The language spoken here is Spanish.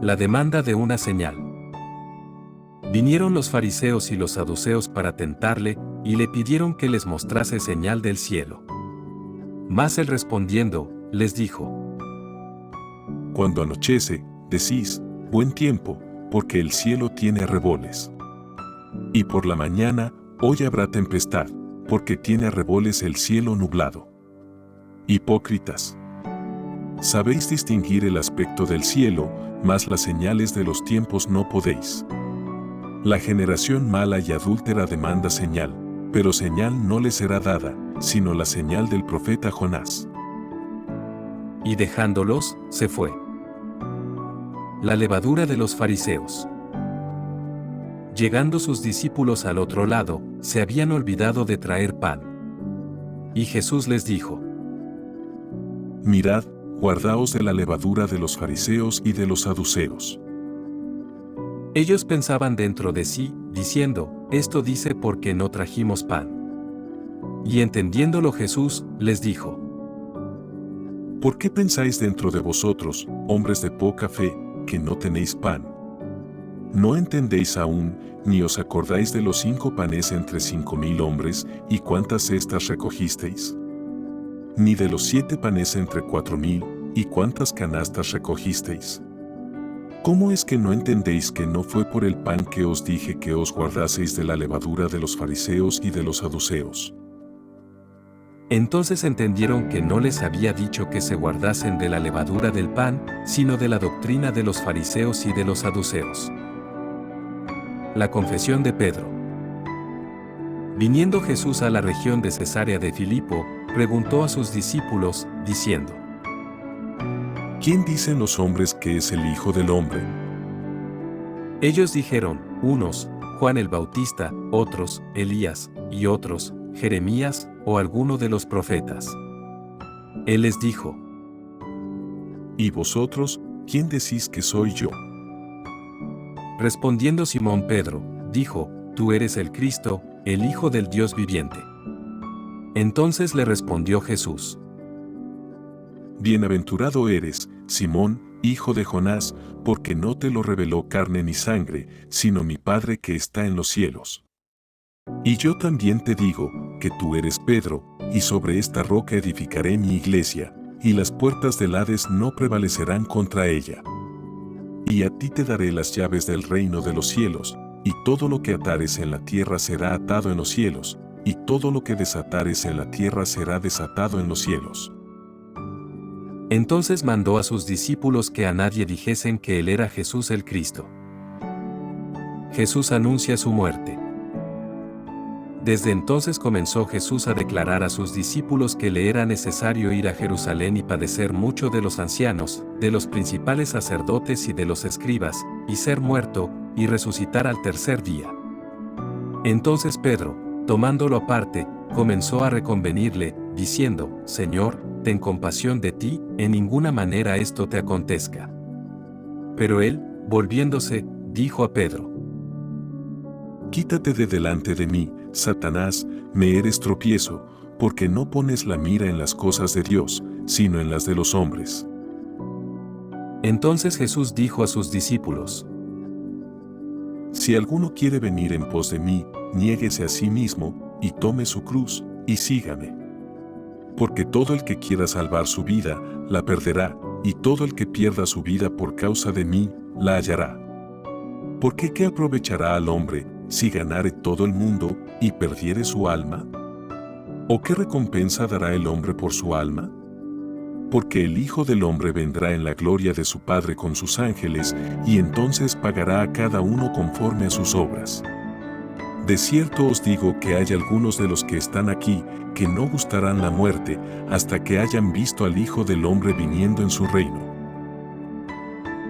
La demanda de una señal. Vinieron los fariseos y los saduceos para tentarle, y le pidieron que les mostrase señal del cielo. Mas él respondiendo, les dijo: Cuando anochece, decís, buen tiempo, porque el cielo tiene arreboles. Y por la mañana, hoy habrá tempestad, porque tiene arreboles el cielo nublado. Hipócritas. Sabéis distinguir el aspecto del cielo, mas las señales de los tiempos no podéis. La generación mala y adúltera demanda señal, pero señal no le será dada, sino la señal del profeta Jonás. Y dejándolos, se fue. La levadura de los fariseos. Llegando sus discípulos al otro lado, se habían olvidado de traer pan. Y Jesús les dijo: Mirad, guardaos de la levadura de los fariseos y de los saduceos. Ellos pensaban dentro de sí, diciendo: Esto dice porque no trajimos pan. Y entendiéndolo Jesús, les dijo: ¿Por qué pensáis dentro de vosotros, hombres de poca fe, que no tenéis pan? ¿No entendéis aún, ni os acordáis de los 5 panes entre 5,000 hombres, y cuántas cestas recogisteis? Ni de los 7 panes entre 4,000, y cuántas canastas recogisteis? ¿Cómo es que no entendéis que no fue por el pan que os dije que os guardaseis de la levadura de los fariseos y de los saduceos? Entonces entendieron que no les había dicho que se guardasen de la levadura del pan, sino de la doctrina de los fariseos y de los saduceos. La confesión de Pedro. Viniendo Jesús a la región de Cesarea de Filipo, preguntó a sus discípulos, diciendo: ¿Quién dicen los hombres que es el Hijo del Hombre? Ellos dijeron, unos, Juan el Bautista, otros, Elías, y otros, Jeremías, o alguno de los profetas. Él les dijo: ¿Y vosotros, quién decís que soy yo? Respondiendo Simón Pedro, dijo: Tú eres el Cristo, el Hijo del Dios viviente. Entonces le respondió Jesús: Bienaventurado eres, Simón, hijo de Jonás, porque no te lo reveló carne ni sangre, sino mi Padre que está en los cielos. Y yo también te digo, que tú eres Pedro, y sobre esta roca edificaré mi iglesia, y las puertas del Hades no prevalecerán contra ella. Y a ti te daré las llaves del reino de los cielos, y todo lo que atares en la tierra será atado en los cielos, y todo lo que desatares en la tierra será desatado en los cielos. Entonces mandó a sus discípulos que a nadie dijesen que él era Jesús el Cristo. Jesús anuncia su muerte. Desde entonces comenzó Jesús a declarar a sus discípulos que le era necesario ir a Jerusalén y padecer mucho de los ancianos, de los principales sacerdotes y de los escribas, y ser muerto, y resucitar al tercer día. Entonces Pedro, tomándolo aparte, comenzó a reconvenirle, diciendo: Señor, ten compasión de ti, en ninguna manera esto te acontezca. Pero él, volviéndose, dijo a Pedro: Quítate de delante de mí, Satanás, me eres tropiezo, porque no pones la mira en las cosas de Dios, sino en las de los hombres. Entonces Jesús dijo a sus discípulos: Si alguno quiere venir en pos de mí, niéguese a sí mismo, y tome su cruz, y sígame. Porque todo el que quiera salvar su vida, la perderá, y todo el que pierda su vida por causa de mí, la hallará. Porque ¿qué aprovechará al hombre, si ganare todo el mundo, y perdiere su alma? ¿O qué recompensa dará el hombre por su alma? Porque el Hijo del Hombre vendrá en la gloria de su Padre con sus ángeles, y entonces pagará a cada uno conforme a sus obras. De cierto os digo que hay algunos de los que están aquí, que no gustarán la muerte, hasta que hayan visto al Hijo del Hombre viniendo en su reino.